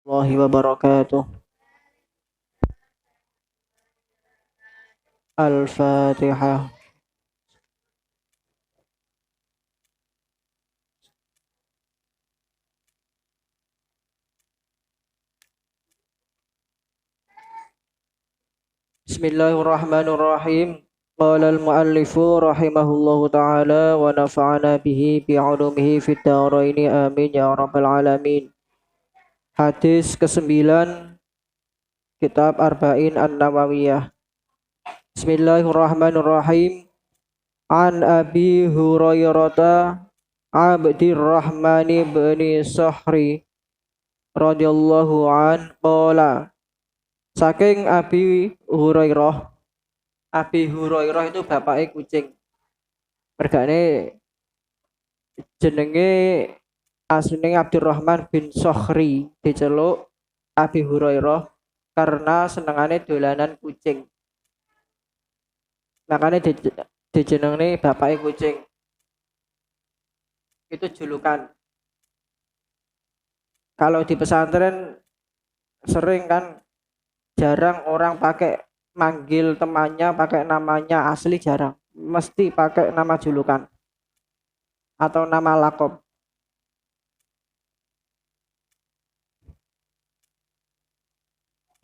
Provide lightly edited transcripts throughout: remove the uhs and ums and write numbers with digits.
Warahmatullahi wabarakatuh. Al-Fatihah. Bismillahirrahmanirrahim. Qala al-muallifu rahimahullahu ta'ala wa nafa'ana bihi bi'ulumihi fid dharaini amin ya rabbal alamin. Hadis ke-9 Kitab Arba'in An-Nawawiyah. Bismillahirrahmanirrahim. An Abi Hurairah Abdirrahman bin Sahri radhiyallahu an qala. Saking Abi Hurairah itu bapaknya kucing. Mergane jenenge asline Abdurrahman bin Sokhri, diceluk Abi Hurairah karena senengane dolanan kucing. Makanya dijenengi bapaknya kucing. Itu julukan. Kalau di pesantren sering kan jarang orang pakai manggil temannya pakai namanya asli, jarang. Mesti pakai nama julukan atau nama lakob.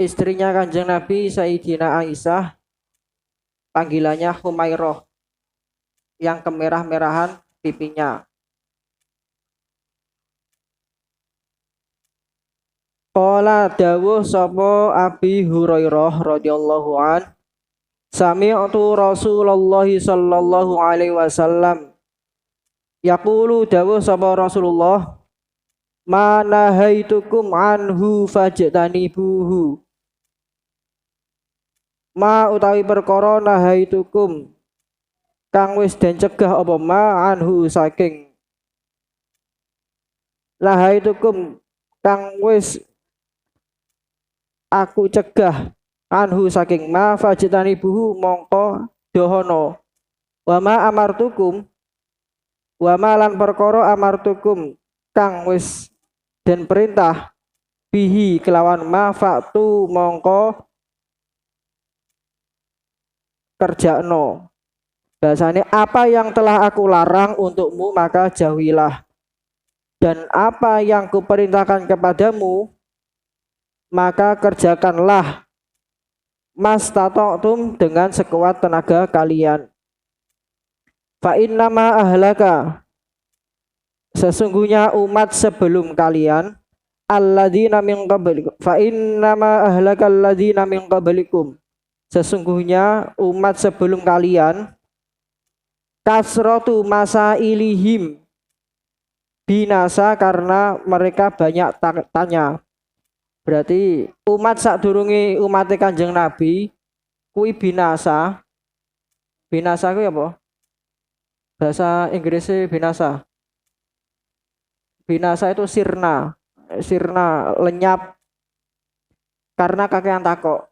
Istrinya Kanjeng Nabi Sayyidina Aisyah panggilannya Humairah, yang kemerah-merahan pipinya. Qala dawuh sapa Abi Hurairah radhiyallahu an, sami'tu Rasulullah sallallahu alaihi wasallam yaqulu, dawuh sapa Rasulullah, ma nahaitukum anhu fajtanibuhu. Ma utawi perkara nahaitukum kang wis den cegah apa ma anhu saking, nahaitukum kang wis aku cegah anhu saking ma fajtanibuhu mongko dohono. Wa ma amartukum, wa ma lan perkara amartukum kang wis den perintah bihi kelawan ma faktu mongko kerjakno. Bahasanya apa yang telah aku larang untukmu maka jauhilah, dan apa yang kuperintahkan kepadamu maka kerjakanlah, mas tata'tum dengan sekuat tenaga kalian. Fa innama ahlaka, sesungguhnya umat sebelum kalian, alladzina min qablikum, fa innama ahlaka alladzina min qablikum, sesungguhnya umat sebelum kalian, kasratu masailihim, binasa karena mereka banyak tanya. Berarti umat sadurunge umat Kanjeng Nabi kui binasa. Binasa kuwi apa? Bahasa Inggrisnya binasa. Binasa itu sirna. Sirna lenyap karena kakean takok.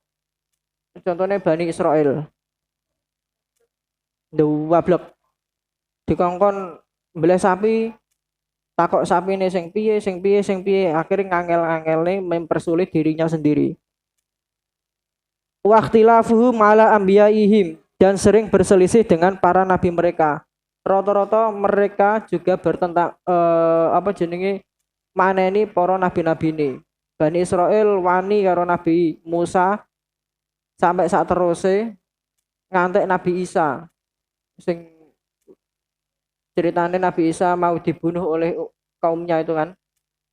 Contohnya Bani Israel. Wablek dikongkon mbeleh sapi, takok sapine sing piye, akhirnya ngangel-angele mempersulit dirinya sendiri. Waqtilafuhum ala anbiyaihim, dan sering berselisih dengan para nabi mereka. Rata-rata mereka juga bertentang maneni para nabi-nabi ini. Bani Israel wani karo Nabi Musa sampai saat terusé ngantek Nabi Isa. Sing ceritanya Nabi Isa mau dibunuh oleh kaumnya itu kan.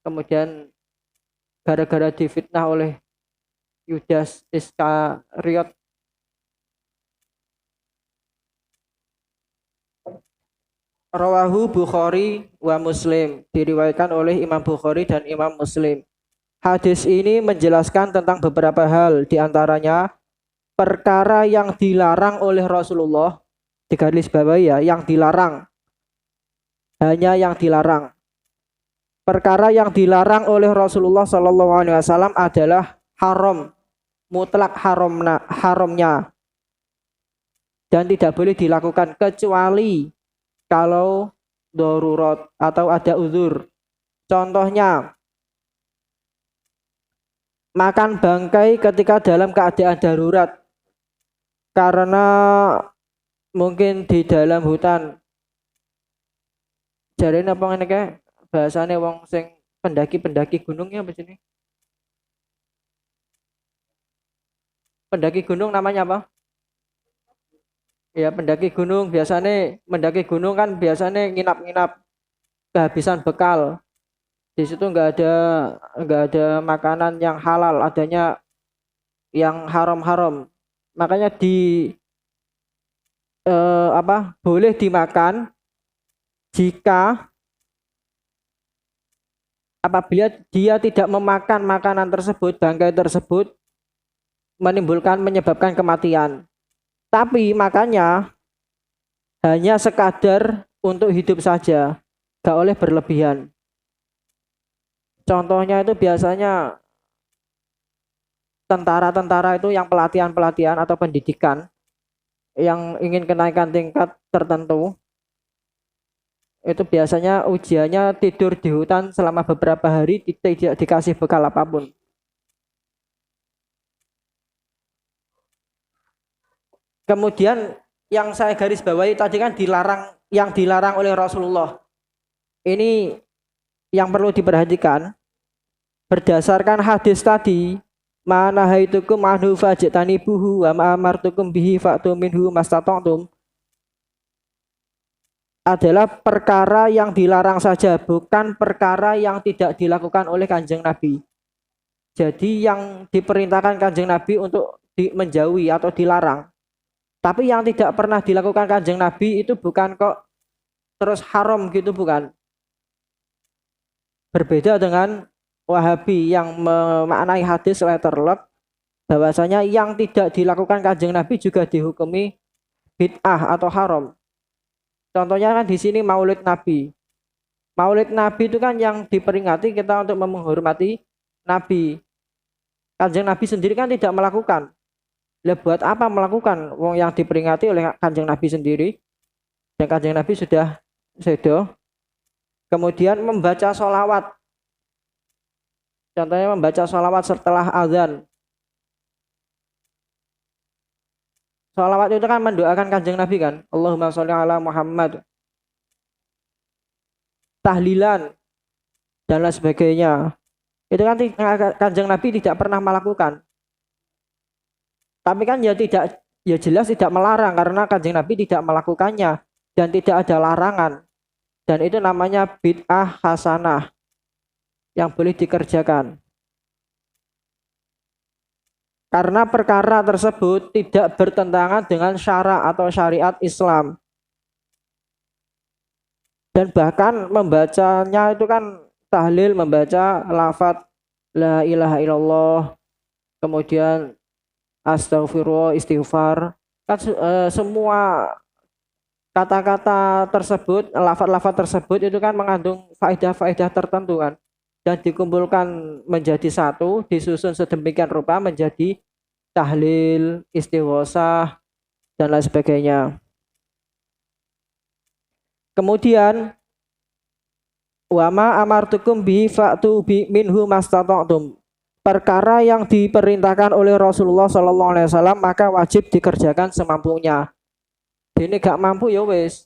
Kemudian gara-gara difitnah oleh Yudas Iskariot. Rawahu Bukhari wa Muslim, diriwayatkan oleh Imam Bukhari dan Imam Muslim. Hadis ini menjelaskan tentang beberapa hal, diantaranya perkara yang dilarang oleh Rasulullah, digaris bawahi ya, yang dilarang. Hanya yang dilarang. Perkara yang dilarang oleh Rasulullah SAW adalah haram, mutlak haramnya, dan tidak boleh dilakukan kecuali kalau darurat atau ada uzur. Contohnya makan bangkai ketika dalam keadaan darurat karena mungkin di dalam hutan. Jarene apa ngene kae? Bahasane wong sing pendaki-pendaki gunungnya apa sini? Pendaki gunung namanya apa? Ya pendaki gunung biasanya mendaki gunung kan biasanya nginap-nginap kehabisan bekal. Di situ nggak ada makanan yang halal, adanya yang haram-haram. Makanya boleh dimakan jika apabila dia tidak memakan makanan tersebut, bangkai tersebut menyebabkan kematian. Tapi makanya hanya sekadar untuk hidup saja, gak oleh berlebihan. Contohnya itu biasanya tentara-tentara itu yang pelatihan-pelatihan atau pendidikan yang ingin kenaikan tingkat tertentu, itu biasanya ujiannya tidur di hutan selama beberapa hari, tidak dikasih bekal apapun. Kemudian yang saya garis bawahi tadi kan yang dilarang oleh Rasulullah. Ini yang perlu diperhatikan berdasarkan hadis tadi, mana haitukum anhu fajtanibuhu wa ma amartukum bihi fa'tu minhu mastata'tum, adalah perkara yang dilarang saja, bukan perkara yang tidak dilakukan oleh Kanjeng Nabi. Jadi yang diperintahkan Kanjeng Nabi untuk menjauhi atau dilarang. Tapi yang tidak pernah dilakukan Kanjeng Nabi itu bukan kok terus haram gitu, bukan. Berbeda dengan Wahabi yang memaknai hadis letterlock bahwasanya yang tidak dilakukan Kanjeng Nabi juga dihukumi bid'ah atau haram. Contohnya kan di sini Maulid Nabi. Maulid Nabi itu kan yang diperingati kita untuk menghormati Nabi. Kanjeng Nabi sendiri kan tidak melakukan. Lah buat apa melakukan wong yang diperingati oleh Kanjeng Nabi sendiri? Dan Kanjeng Nabi sudah sedo. Kemudian membaca sholawat. Contohnya membaca sholawat setelah azan. Sholawat itu kan mendoakan Kanjeng Nabi kan. Allahumma sholli ala Muhammad. Tahlilan dan lain sebagainya. Itu kan Kanjeng Nabi tidak pernah melakukan. Tapi kan ya jelas tidak melarang karena Kanjeng Nabi tidak melakukannya dan tidak ada larangan. Dan itu namanya bid'ah hasanah yang boleh dikerjakan. Karena perkara tersebut tidak bertentangan dengan syara atau syariat Islam. Dan bahkan membacanya itu kan tahlil, membaca lafaz la ilaha illallah, kemudian astagfirullah, istighfar, kan semua kata-kata tersebut, lafaz-lafaz tersebut itu kan mengandung faedah-faedah tertentu kan, dan dikumpulkan menjadi satu, disusun sedemikian rupa menjadi tahlil, istighosah, dan lain sebagainya. Kemudian wama amartukum bi fa'tu bi minhu mastata'tum, perkara yang diperintahkan oleh Rasulullah Sallallahu Alaihi Wasallam maka wajib dikerjakan semampunya. Ini gak mampu ya wes.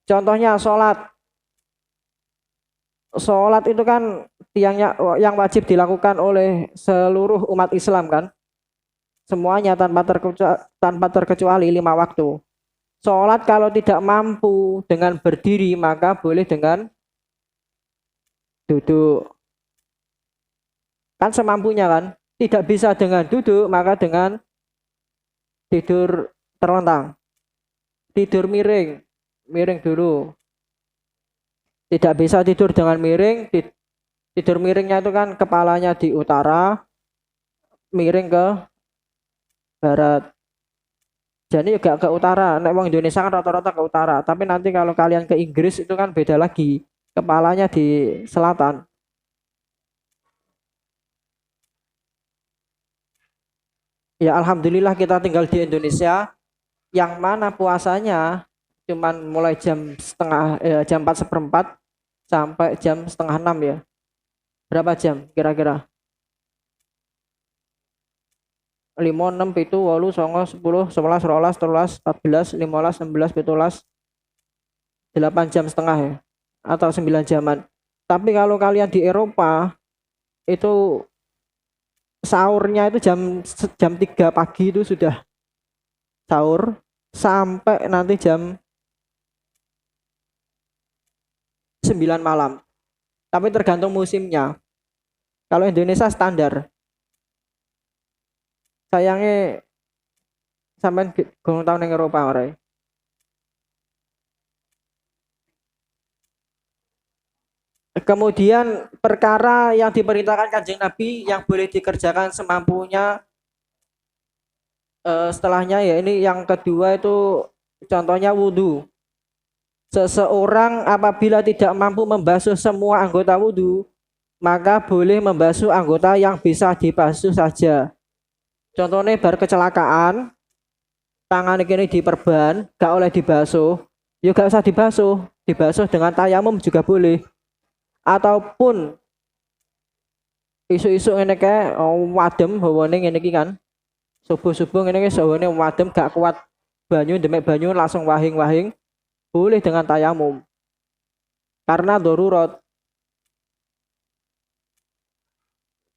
Contohnya sholat. Sholat itu kan yang wajib dilakukan oleh seluruh umat Islam kan. Semuanya tanpa terkecuali 5 waktu. Sholat kalau tidak mampu dengan berdiri maka boleh dengan duduk. Kan semampunya kan, tidak bisa dengan duduk maka dengan tidur terlentang, tidur miring dulu. Tidak bisa tidur dengan miring, tidur miringnya itu kan kepalanya di utara, miring ke barat. Jadi juga ke utara, nek wong Indonesia kan rata-rata ke utara, tapi nanti kalau kalian ke Inggris itu kan beda lagi, kepalanya di selatan. Ya alhamdulillah kita tinggal di Indonesia yang mana puasanya cuman mulai jam 4:30 sampai jam 5:30 ya. Berapa jam kira-kira? 5, 6, 7, 8, 9, 10, 11, 12, 13, 14, 15, 16, 17, 8 jam setengah ya, atau 9 jaman. Tapi kalau kalian di Eropa itu sahurnya itu jam 3 pagi itu sudah sahur sampai nanti jam 9 malam. Tapi tergantung musimnya. Kalau Indonesia standar. Sayangnya sampai gurung tahun yang Eropa orang. Kemudian perkara yang diperintahkan Kanjeng Nabi yang boleh dikerjakan semampunya setelahnya ya ini yang kedua itu contohnya wudhu. Seseorang apabila tidak mampu membasuh semua anggota wudhu, maka boleh membasuh anggota yang bisa dibasuh saja. Contohnya bar kecelakaan, tangan ini diperban, gak oleh dibasuh, ya gak usah dibasuh dengan tayamum juga boleh. Ataupun isu-isu ini kayak wadem hawane ngene iki kan. Subuh-subuh ngene iki sawane wadem gak kuat banyu demek banyu langsung wahing-wahing boleh dengan tayamum. Karena darurat.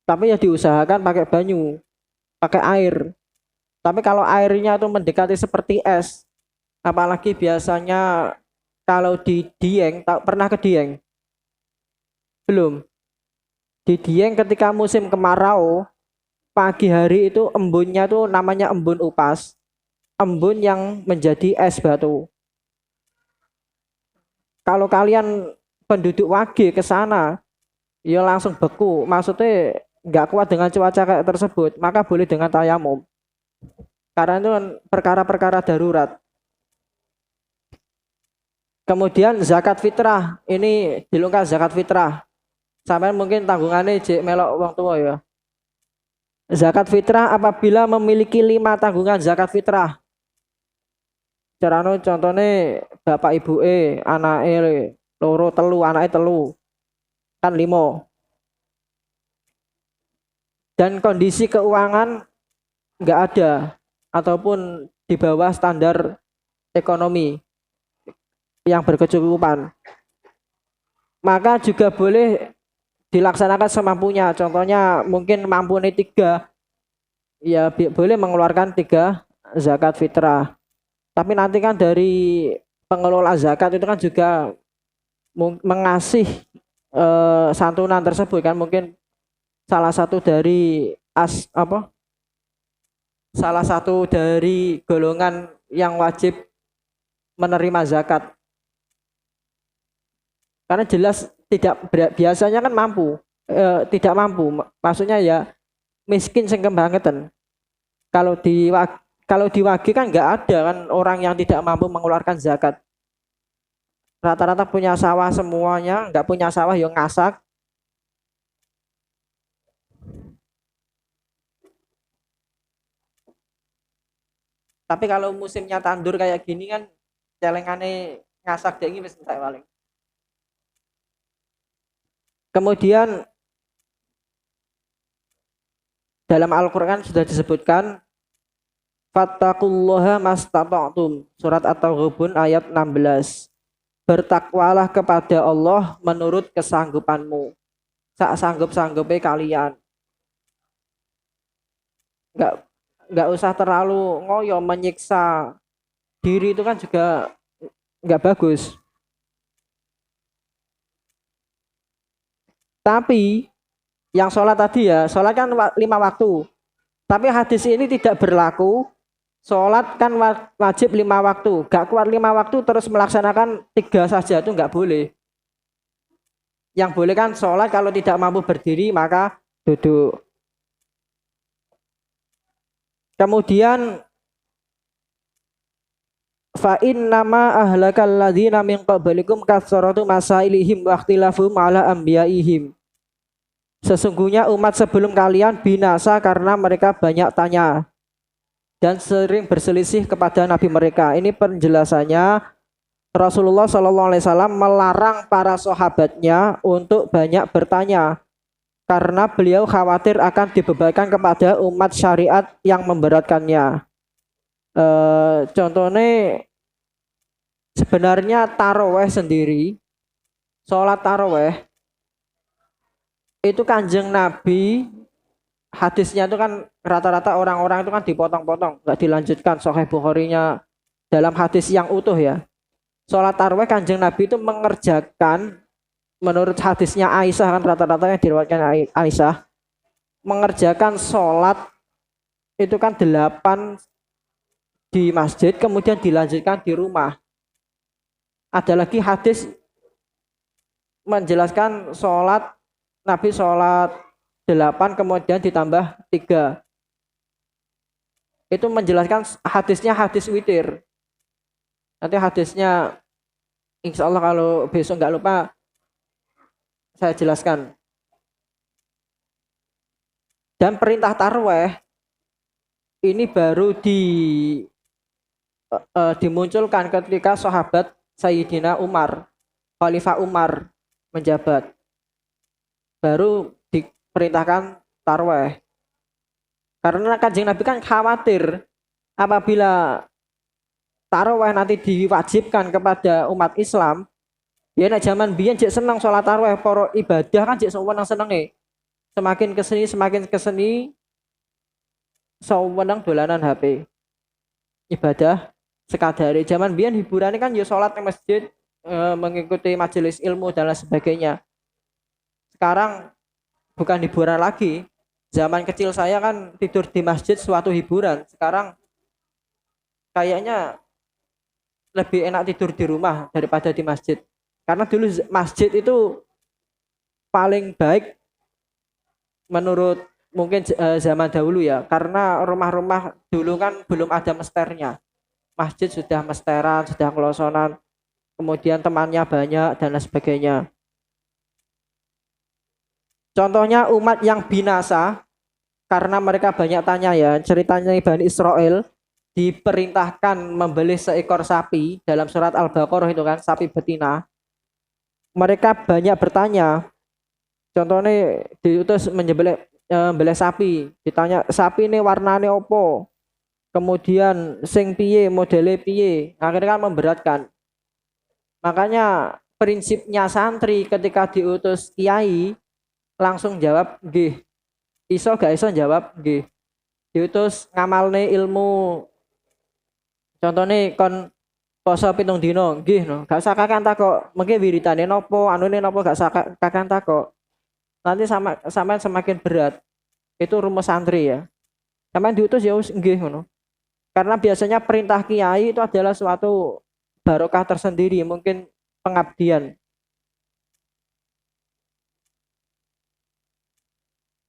Tapi ya diusahakan pakai banyu, pakai air. Tapi kalau airnya itu mendekati seperti es, apalagi biasanya kalau di Dieng, pernah ke Dieng? Belum. Di Dieng ketika musim kemarau, pagi hari itu embunnya tuh namanya embun upas. Embun yang menjadi es batu. Kalau kalian penduduk Wage ke sana, ya langsung beku. Maksudnya nggak kuat dengan cuaca kayak tersebut, maka boleh dengan tayamum. Karena itu perkara-perkara darurat. Kemudian zakat fitrah, ini dilungkas zakat fitrah. Sampai mungkin tanggungannya cek melok wong tua ya. Zakat fitrah apabila memiliki 5 tanggungan zakat fitrah. Caranya contohnya bapak ibu anake loro telu, anake telu. Kan 5. Dan kondisi keuangan nggak ada ataupun di bawah standar ekonomi yang berkecukupan. Maka juga boleh dilaksanakan semampunya. Contohnya mungkin mampu nih 3, ya boleh mengeluarkan 3 zakat fitrah. Tapi nanti kan dari pengelola zakat itu kan juga mengasih santunan tersebut kan mungkin salah satu dari salah satu dari golongan yang wajib menerima zakat. Karena jelas tidak biasanya kan mampu, tidak mampu. Maksudnya ya miskin sing kebangetan. Kalau di Wage kan nggak ada kan orang yang tidak mampu mengeluarkan zakat. Rata-rata punya sawah semuanya, nggak punya sawah yang ngasak. Tapi kalau musimnya tandur kayak gini kan celengane ngasak deh ini wis entek paling. Kemudian dalam Al-Qur'an sudah disebutkan fattaqullaha mastata'tum, surat At-Taghabun ayat 16. Bertakwalah kepada Allah menurut kesanggupanmu. Sak sanggup-sanggupe kalian. Enggak usah terlalu ngoyo menyiksa diri itu kan juga enggak bagus. Tapi yang sholat tadi ya, sholat kan 5 waktu. Tapi hadis ini tidak berlaku. Sholat kan wajib 5 waktu. Gak kuat 5 waktu terus melaksanakan 3 saja itu nggak boleh. Yang boleh kan sholat kalau tidak mampu berdiri maka duduk. Kemudian fa innama ahlakal ladzina min qablikum kasratu masailihim wa ikhtilafum ala anbiyaihim. Sesungguhnya umat sebelum kalian binasa karena mereka banyak tanya dan sering berselisih kepada nabi mereka. Ini penjelasannya Rasulullah SAW melarang para sahabatnya untuk banyak bertanya karena beliau khawatir akan dibebankan kepada umat syariat yang memberatkannya. Contohnya sebenarnya taraweh sendiri, sholat taraweh itu Kanjeng Nabi, hadisnya itu kan rata-rata orang-orang itu kan dipotong-potong, nggak dilanjutkan. Sahih Bukhari-nya dalam hadis yang utuh ya. Sholat taraweh Kanjeng Nabi itu mengerjakan, menurut hadisnya Aisyah, kan rata-rata yang diriwayatkan Aisyah, mengerjakan sholat itu kan 8 di masjid, kemudian dilanjutkan di rumah. Ada lagi hadis menjelaskan sholat, Nabi sholat 8 kemudian ditambah 3. Itu menjelaskan hadisnya hadis witir. Nanti hadisnya insya Allah kalau besok nggak lupa saya jelaskan. Dan perintah taraweh ini baru dimunculkan ketika sahabat Sayyidina Umar, Khalifah Umar menjabat. Baru diperintahkan taraweh. Karena Kanjeng Nabi kan khawatir apabila taraweh nanti diwajibkan kepada umat Islam, ya nek zaman biyen jek seneng sholat taraweh, para ibadah kan jek seneng-senenge. Semakin keseni seneng dolanan HP. Ibadah sekadar. Zaman biyen hiburannya kan ya sholat di masjid, mengikuti majelis ilmu dan lain sebagainya. Sekarang bukan hiburan lagi. Zaman kecil saya kan tidur di masjid suatu hiburan. Sekarang kayaknya lebih enak tidur di rumah daripada di masjid. Karena dulu masjid itu paling baik menurut mungkin zaman dahulu ya. Karena rumah-rumah dulu kan belum ada mesternya. Masjid sudah mesteran, sudah kelosonan. Kemudian temannya banyak dan lain sebagainya. Contohnya umat yang binasa karena mereka banyak tanya ya. Ceritanya Bani Israel diperintahkan membeli seekor sapi dalam surat Al-Baqarah itu kan, sapi betina. Mereka banyak bertanya. Contohnya diutus menyembelih sapi, ditanya sapi ini warnane opo, kemudian sing piye, modele piye, akhirnya kan memberatkan. Makanya prinsipnya santri ketika diutus kiai langsung jawab nggih. Iso gak iso jawab nggih. Diutus ngamalne ilmu, contohnya kon poso 7 dino nggih no, gak usah kakan takok, mungkin wiritane nopo, anune nopo, gak usah kakan takok. Nanti sampai semakin berat. Itu rumus santri ya. Sampai diutus ya nggih ngono. Karena biasanya perintah kiai itu adalah suatu barokah tersendiri, mungkin pengabdian.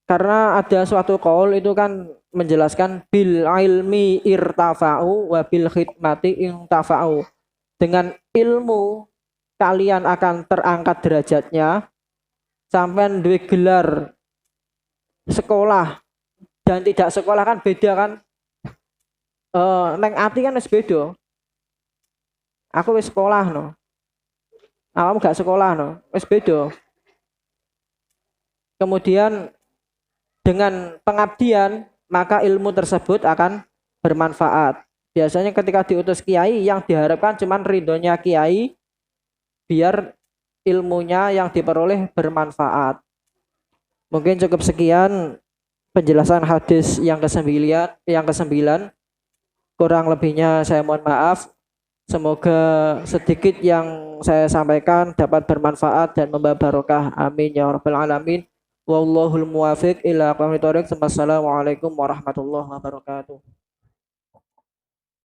Karena ada suatu qaul itu kan menjelaskan bil ilmi irtafa'u wa bil khidmati intafa'u. Dengan ilmu kalian akan terangkat derajatnya, sampai duwe gelar sekolah dan tidak sekolah kan beda kan. Neng ati kan wis beda. Aku wis sekolah no. Awakmu gak sekolah no, wis beda. Kemudian dengan pengabdian maka ilmu tersebut akan bermanfaat. Biasanya ketika diutus kiai yang diharapkan cuman ridhonya kiai biar ilmunya yang diperoleh bermanfaat. Mungkin cukup sekian penjelasan hadis yang ke-9. Kurang lebihnya saya mohon maaf. Semoga sedikit yang saya sampaikan dapat bermanfaat dan membawa barokah. Amin ya rabbal alamin. Wallahul muwafiq ila aqwamit thoriq. Wassalamualaikum warahmatullahi wabarakatuh.